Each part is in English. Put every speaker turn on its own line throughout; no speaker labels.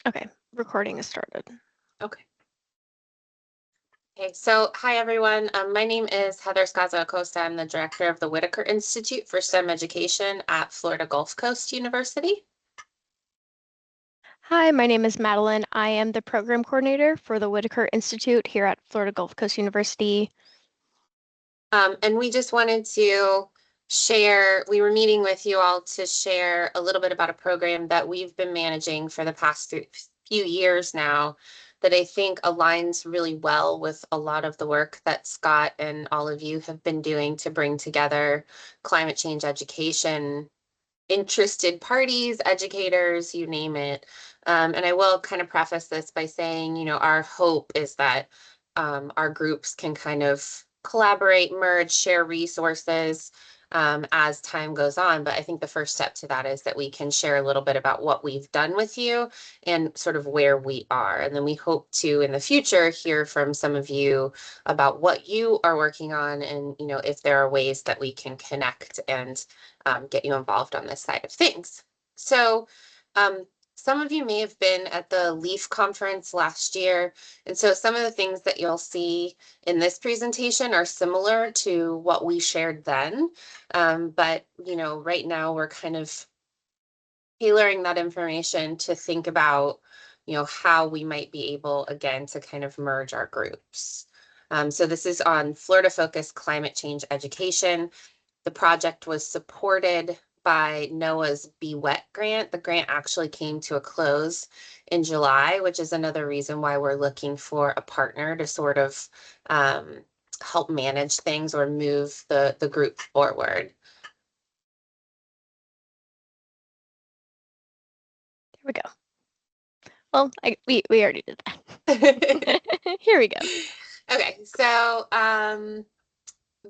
Okay, recording is started.
Okay. Okay, so hi everyone. My name is Heather Skaza-Acosta. I'm the director of the Whitaker Institute for STEM Education at Florida Gulf Coast University.
Hi, my name is Madeline. I am the program coordinator for the Whitaker Institute here at Florida Gulf Coast University.
And we just wanted to share, we were meeting with you all to share a little bit about a program that we've been managing for the past few years now that I think aligns really well with a lot of the work that Scott and all of you have been doing to bring together climate change education, interested parties, educators, you name it. And I will kind of preface this by saying, our hope is that our groups can kind of collaborate, merge, share resources as time goes on. But I think the first step to that is that we can share a little bit about what we've done with you and sort of where we are. And then we hope to, in the future, hear from some of you about what you are working on and, if there are ways that we can connect and get you involved on this side of things. So some of you may have been at the LEAF conference last year. And so some of the things that you'll see in this presentation are similar to what we shared then. But, right now we're kind of tailoring that information to think about, how we might be able, again, to kind of merge our groups. So this is on Florida Focused Climate Change Education. The project was supported by NOAA's Be Wet grant. The grant actually came to a close in July, which is another reason why we're looking for a partner to sort of help manage things or move the group forward.
There we go. Well, we already did that. Here we go.
Okay, so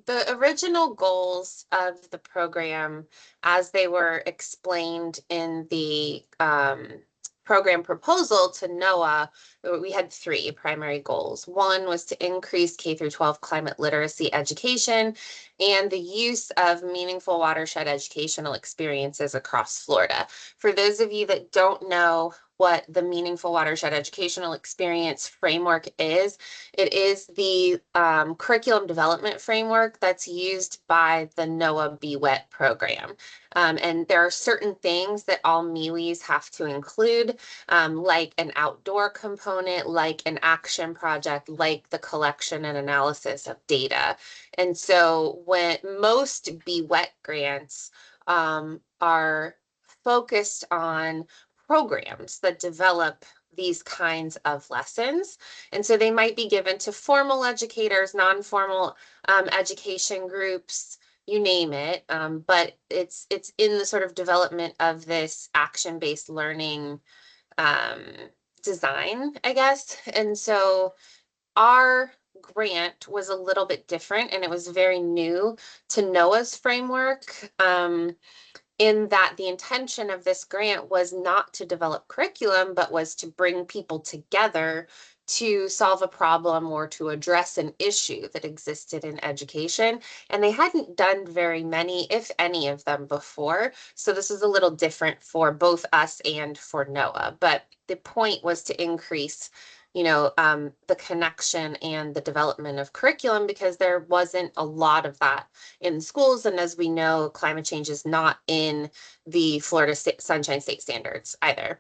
the original goals of the program, as they were explained in the program proposal to NOAA, we had three primary goals. One was to increase K through 12 climate literacy education and the use of meaningful watershed educational experiences across Florida. For those of you that don't know what the meaningful watershed educational experience framework is, it is the curriculum development framework that's used by the NOAA Be Wet program. And there are certain things that all MWEs have to include, like an outdoor component, like an action project, like the collection and analysis of data. And so when most Be Wet grants are focused on programs that develop these kinds of lessons. And so they might be given to formal educators, non-formal education groups, you name it. But it's in the sort of development of this action-based learning design, I guess. And so our grant was a little bit different and it was very new to NOAA's framework. In that the intention of this grant was not to develop curriculum, but was to bring people together to solve a problem or to address an issue that existed in education. And they hadn't done very many, if any of them before. So this is a little different for both us and for NOAA. But the point was to increase the connection and the development of curriculum because there wasn't a lot of that in schools. And as we know, climate change is not in the Florida Sunshine State Standards either.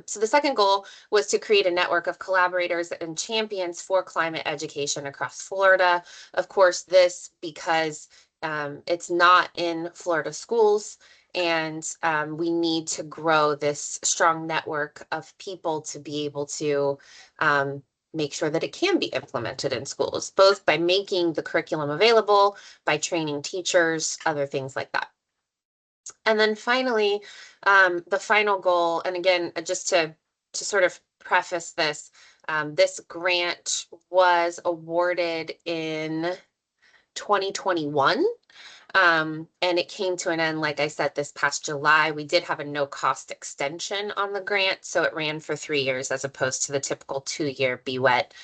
So the second goal was to create a network of collaborators and champions for climate education across Florida. Of course, this because it's not in Florida schools, and we need to grow this strong network of people to be able to make sure that it can be implemented in schools, both by making the curriculum available, by training teachers, other things like that. And then finally, the final goal, and again, just to sort of preface this, this grant was awarded in 2021. And it came to an end, like I said, this past July. We did have a no cost extension on the grant, so it ran for 3 years as opposed to the typical 2-year Be Wet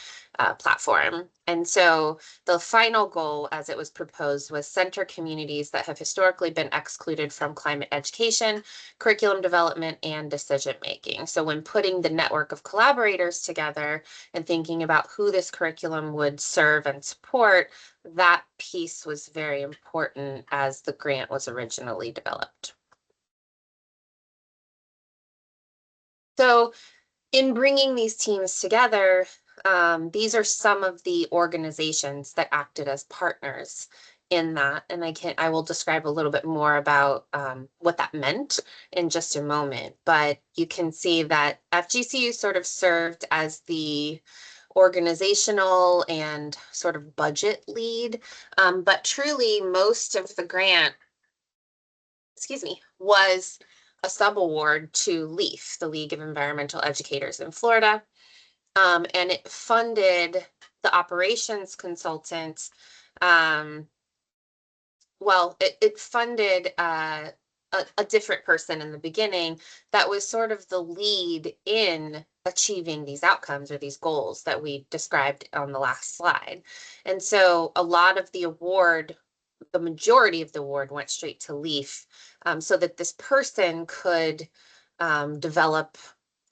platform. And so the final goal, as it was proposed, was center communities that have historically been excluded from climate education, curriculum development, and decision making. So when putting the network of collaborators together and thinking about who this curriculum would serve and support, that piece was very important as the grant was originally developed. So in bringing these teams together, these are some of the organizations that acted as partners in that. And I will describe a little bit more about what that meant in just a moment. But you can see that FGCU sort of served as the organizational and sort of budget lead. But truly, most of the grant, was a subaward to LEAF, the League of Environmental Educators in Florida. And it funded the operations consultants. It funded a different person in the beginning that was sort of the lead in achieving these outcomes or these goals that we described on the last slide. And so a lot of the award, the majority of the award went straight to LEAF, so that this person could develop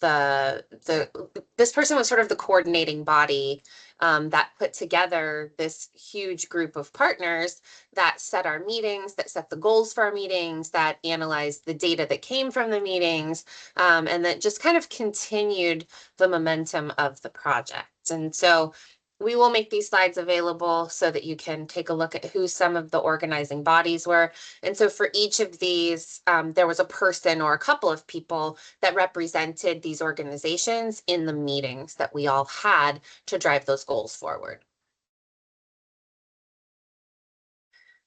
this person was sort of the coordinating body that put together this huge group of partners that set our meetings, that set the goals for our meetings, that analyzed the data that came from the meetings, and that just kind of continued the momentum of the project. And so we will make these slides available so that you can take a look at who some of the organizing bodies were. And so for each of these, there was a person or a couple of people that represented these organizations in the meetings that we all had to drive those goals forward.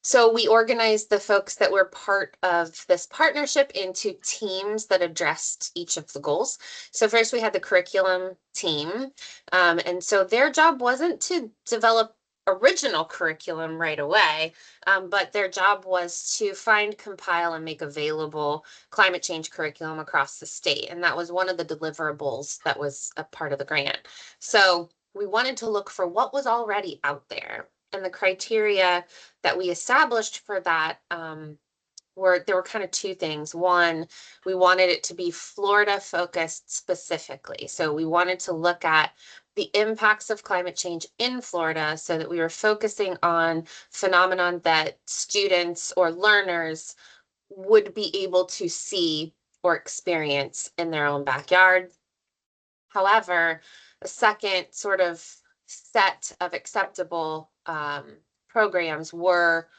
So we organized the folks that were part of this partnership into teams that addressed each of the goals. So first we had the curriculum team. And so their job wasn't to develop original curriculum right away, but their job was to find, compile, and make available climate change curriculum across the state. And that was one of the deliverables that was a part of the grant. So we wanted to look for what was already out there. And the criteria that we established for that there were kind of two things. One, we wanted it to be Florida focused specifically. So we wanted to look at the impacts of climate change in Florida so that we were focusing on phenomenon that students or learners would be able to see or experience in their own backyard. However, a second sort of set of acceptable programs were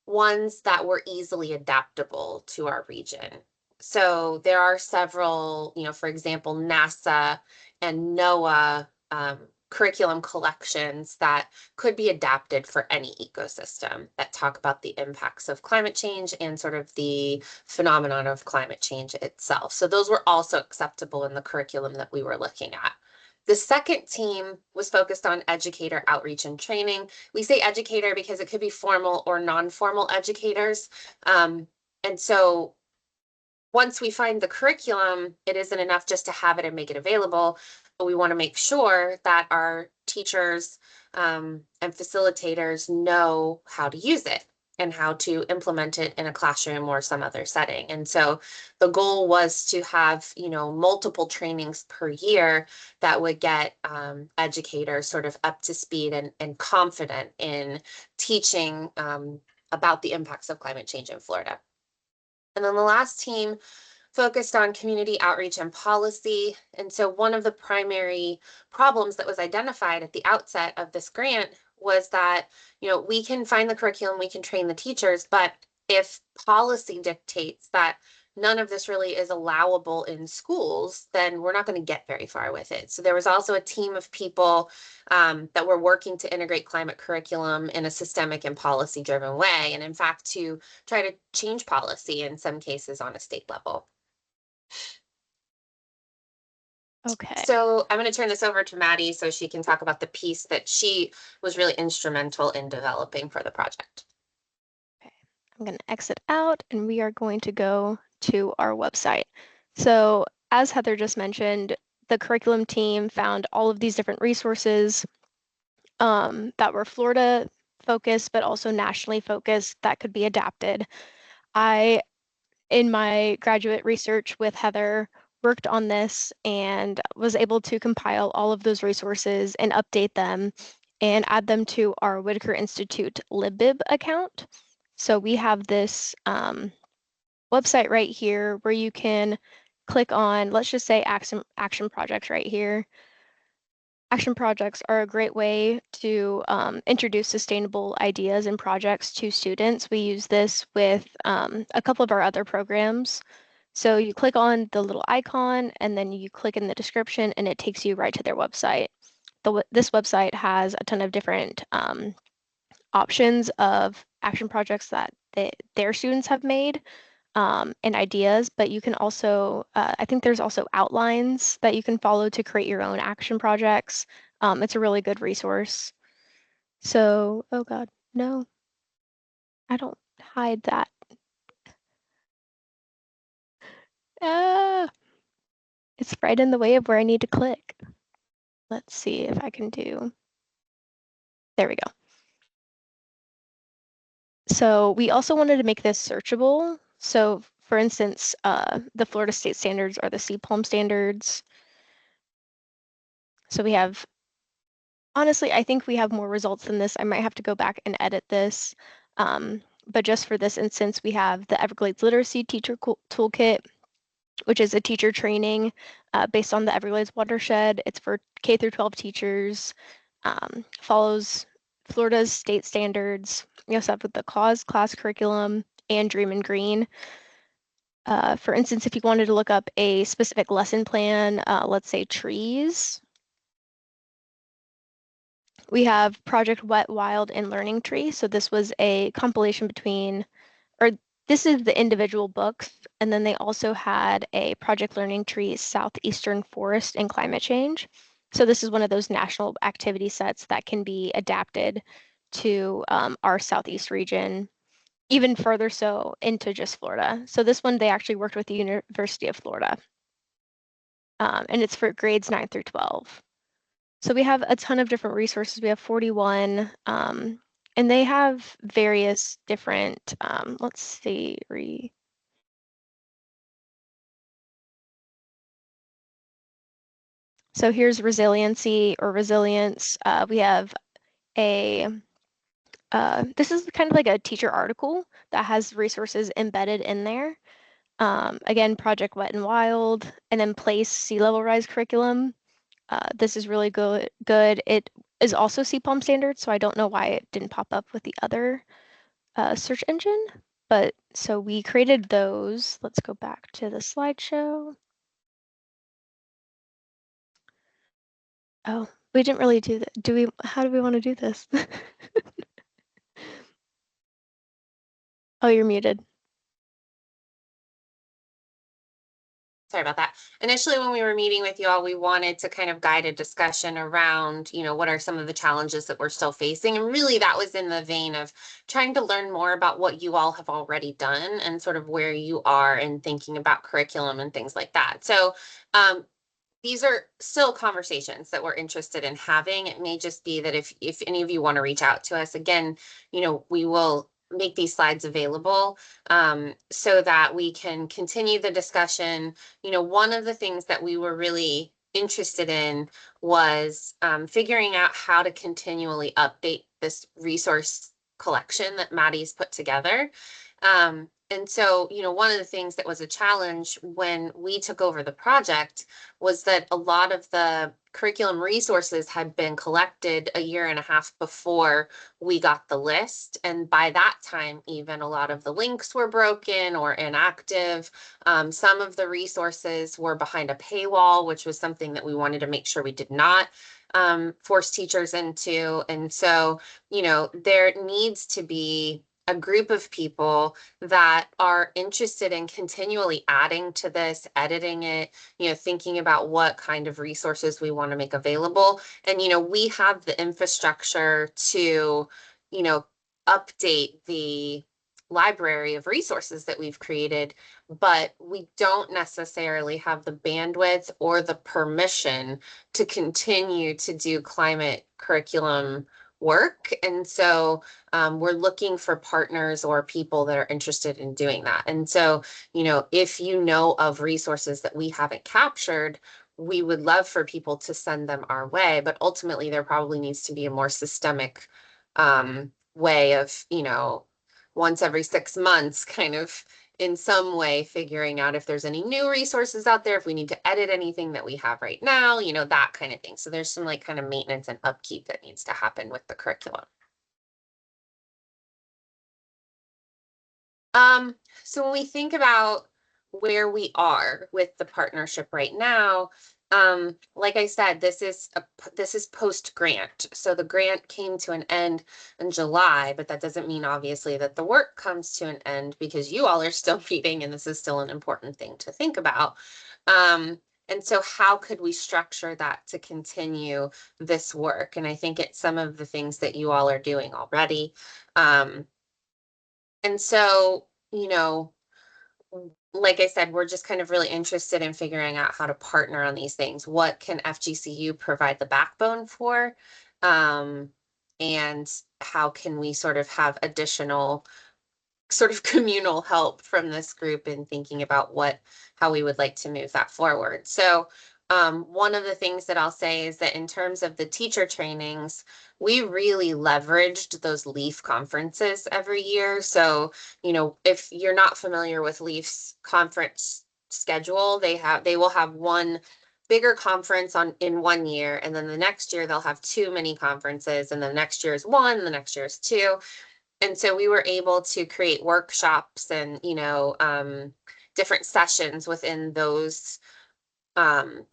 ones that were easily adaptable to our region. So there are several, for example, NASA and NOAA curriculum collections that could be adapted for any ecosystem that talk about the impacts of climate change and sort of the phenomenon of climate change itself. So those were also acceptable in the curriculum that we were looking at. The second team was focused on educator outreach and training. We say educator because it could be formal or non-formal educators. And so once we find the curriculum, it isn't enough just to have it and make it available, but we want to make sure that our teachers and facilitators know how to use it and how to implement it in a classroom or some other setting. And so the goal was to have, multiple trainings per year that would get educators sort of up to speed and confident in teaching about the impacts of climate change in Florida. And then the last team focused on community outreach and policy. And so one of the primary problems that was identified at the outset of this grant was that, we can find the curriculum, we can train the teachers, but if policy dictates that none of this really is allowable in schools, then we're not going to get very far with it. So there was also a team of people that were working to integrate climate curriculum in a systemic and policy-driven way, and in fact, to try to change policy in some cases on a state level.
Okay.
So I'm going to turn this over to Maddie so she can talk about the piece that she was really instrumental in developing for the project.
Okay, I'm going to exit out and we are going to go to our website. So as Heather just mentioned, the curriculum team found all of these different resources that were Florida focused, but also nationally focused that could be adapted. I, in my graduate research with Heather, worked on this and was able to compile all of those resources and update them and add them to our Whitaker Institute LibBib account. So we have this website right here where you can click on, let's just say action projects right here. Action projects are a great way to introduce sustainable ideas and projects to students. We use this with a couple of our other programs. So you click on the little icon and then you click in the description and it takes you right to their website. This website has a ton of different options of action projects that their students have made and ideas, but you can also, I think there's also outlines that you can follow to create your own action projects. It's a really good resource. So, oh God, no, I don't hide that. Ah, it's right in the way of where I need to click. Let's see if I can do, there we go. So we also wanted to make this searchable. So for instance, the Florida state standards are the CPALM standards. So we have, honestly, I think we have more results than this. I might have to go back and edit this. But just for this instance, we have the Everglades Literacy Teacher Toolkit, which is a teacher training based on the Everglades watershed. It's for K through 12 teachers, follows Florida's state standards. We also have with the CAUSE class curriculum and Dream and Green. For instance, if you wanted to look up a specific lesson plan, let's say trees, we have Project Wet, Wild, and Learning Tree. So this was a compilation between, or this is the individual books, and then they also had a Project Learning Tree, Southeastern Forest and Climate Change. So this is one of those national activity sets that can be adapted to our Southeast region, even further so into just Florida. So this one, they actually worked with the University of Florida, and it's for grades 9 through 12. So we have a ton of different resources. We have 41, and they have various different, let's see, so here's resiliency or resilience. We have a, this is kind of like a teacher article that has resources embedded in there. Again, Project Wet and Wild, and then Place Sea Level Rise curriculum. This is really good. It is also CPALM standard, so I don't know why it didn't pop up with the other search engine. But so we created those. Let's go back to the slideshow. Oh, we didn't really do that. How do we want to do this? Oh, you're muted.
Sorry about that. Initially, when we were meeting with you all, we wanted to kind of guide a discussion around, what are some of the challenges that we're still facing. And really that was in the vein of trying to learn more about what you all have already done and sort of where you are in thinking about curriculum and things like that. So these are still conversations that we're interested in having. It may just be that if any of you want to reach out to us, again, we will make these slides available so that we can continue the discussion. One of the things that we were really interested in was figuring out how to continually update this resource collection that Maddie's put together. And so, one of the things that was a challenge when we took over the project was that a lot of the curriculum resources had been collected a year and a half before we got the list. And by that time, even a lot of the links were broken or inactive. Some of the resources were behind a paywall, which was something that we wanted to make sure we did not force teachers into. And so, there needs to be a group of people that are interested in continually adding to this, editing it, thinking about what kind of resources we want to make available. And, we have the infrastructure to, update the library of resources that we've created, but we don't necessarily have the bandwidth or the permission to continue to do climate curriculum work. And so we're looking for partners or people that are interested in doing that. And so, if you know of resources that we haven't captured, we would love for people to send them our way, but ultimately there probably needs to be a more systemic way of, once every 6 months, kind of in some way figuring out if there's any new resources out there, if we need to edit anything that we have right now, that kind of thing. So there's some like kind of maintenance and upkeep that needs to happen with the curriculum. So when we think about where we are with the partnership right now, like I said, this is post grant. So the grant came to an end in July, but that doesn't mean obviously that the work comes to an end, because you all are still meeting and this is still an important thing to think about. And so how could we structure that to continue this work? And I think it's some of the things that you all are doing already. And so, like I said, we're just kind of really interested in figuring out how to partner on these things. What can FGCU provide the backbone for? And how can we sort of have additional sort of communal help from this group in thinking about how we would like to move that forward. So one of the things that I'll say is that in terms of the teacher trainings, we really leveraged those LEAF conferences every year. So, if you're not familiar with LEAF's conference schedule, they will have one bigger conference in 1 year, and then the next year they'll have two mini conferences, and the next year is one, the next year is two. And so we were able to create workshops and, different sessions within those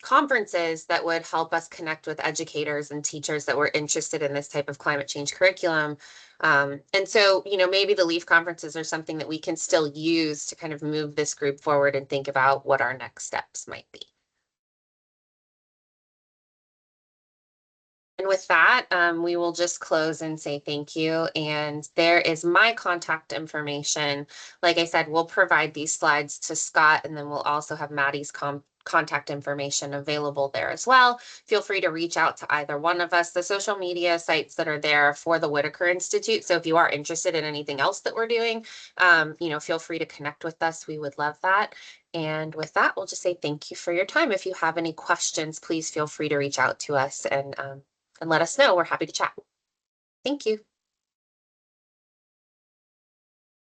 conferences that would help us connect with educators and teachers that were interested in this type of climate change curriculum. And so, maybe the LEAF conferences are something that we can still use to kind of move this group forward and think about what our next steps might be. And with that, we will just close and say thank you. And there is my contact information. Like I said, we'll provide these slides to Scott, and then we'll also have Maddie's contact information available there as well. Feel free to reach out to either one of us. The social media sites that are there for the Whitaker Institute. So if you are interested in anything else that we're doing, feel free to connect with us. We would love that. And with that, we'll just say thank you for your time. If you have any questions, please feel free to reach out to us and let us know. We're happy to chat. Thank you.